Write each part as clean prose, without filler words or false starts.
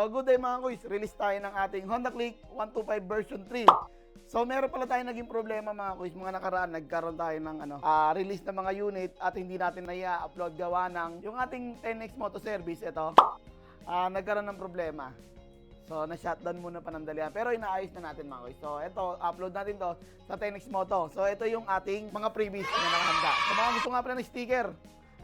good day mga kuys, release tayo ng ating Honda Click 125 version 3. So meron pala tayong naging problema mga kuys, mga nakaraan nagkaroon tayo ng release ng mga unit at hindi natin na i-upload gawa ng yung ating 10X Moto Service. Ito, nagkaroon ng problema. So na-shutdown muna panandalian pero inaayos na natin mga kuys. So ito, upload natin to sa 10X Moto. So ito yung ating mga freebies na nakahanda. So mga gusto nga pala ng sticker,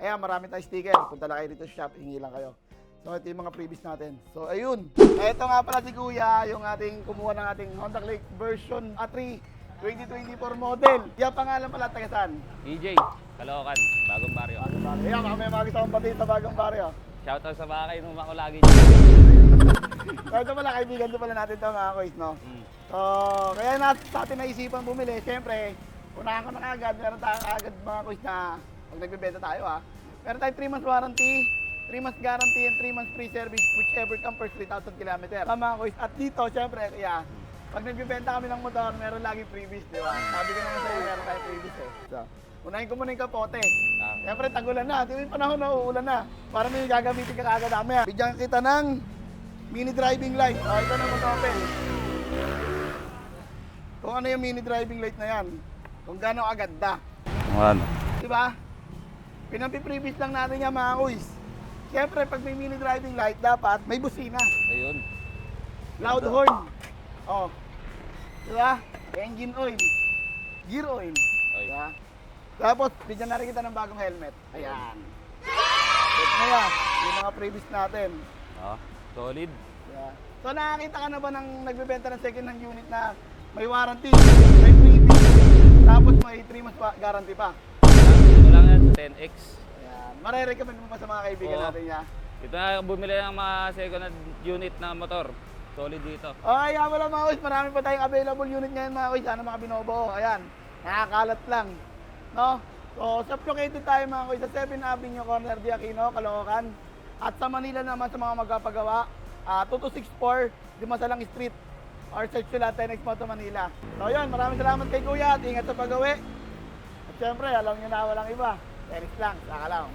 ayan, marami tayong sticker. Punta lang kayo dito sa shop, hingi lang kayo. So ito yung mga previous natin. So ayun. Ito nga pala si Kuya, yung ating kumuha ng ating Honda Click version 3 2024 model. Yung pangalan pala, taga saan? EJ, Caloocan, Bagong Baryo. Bagong Baryo. Ayan, baka may mga gusto kong batiin sa Bagong Baryo. Shoutout sa mga kainuman ko lagi. So ito pala, kaibigan ko pala natin ito mga kuys, no? So, kaya sa atin naisipan bumili. Siyempre, unahan ko na kagad. Meron tayo kagad mga kuys na pag nagbibenta tayo meron tayong 3 months warranty, 3 months guarantee, and 3 months free service whichever comes first 3,000 km. Mga kuys. At dito, siyempre, kaya pag nagbibenta kami ng motor, meron laging freebies, di ba? Sabi ko naman sa'yo, meron tayong freebies So, unahin ko muna yung kapote. Siyempre, tagulan na. Di ba yung panahon na uulan na? Para may gagamitin ka kagad namin. Bigyan kita ng mini driving light. Ito na mag-open. Kung ano yung mini driving light na yan. Kung gano'ng aganda. Ano? Di ba? Pinampi-previous lang natin yan mga kuys. Siyempre, pag may mini driving light, dapat may busina. Ayun. Loud horn. Oh. Di ba? Engine oil. Gear oil. Oy. Di ba? Tapos, bigyan na rin kita ng bagong helmet. Ayan. Ito na yan. Yung mga previous natin. Solid. Yeah. So nakakita ka na ba ng nagbebenta ng second hand unit na may warranty, may freebie, tapos may 3 months guarantee pa? Ito lang yan sa 10X. Ayan. Mare-recommend mo pa sa mga kaibigan natin niya? Ito na bumili ng mga second hand unit na motor. Solid dito. Okay, yan wala mga kuys. Marami pa tayong available unit ngayon mga kuys. Sana mga binobuo. Ayan. Nakakalat lang. No? So, sublocated tayo mga kuys sa 7 Avenue, Corner de Aquino, Caloocan. At sa Manila naman sa mga magpapagawa, 2264 Dimasalang Street or search sila 10X Moto Manila. So yun, maraming salamat kay Kuya at ingat sa pag-uwi. At syempre, alam nyo na walang iba. 10X lang, saka lang.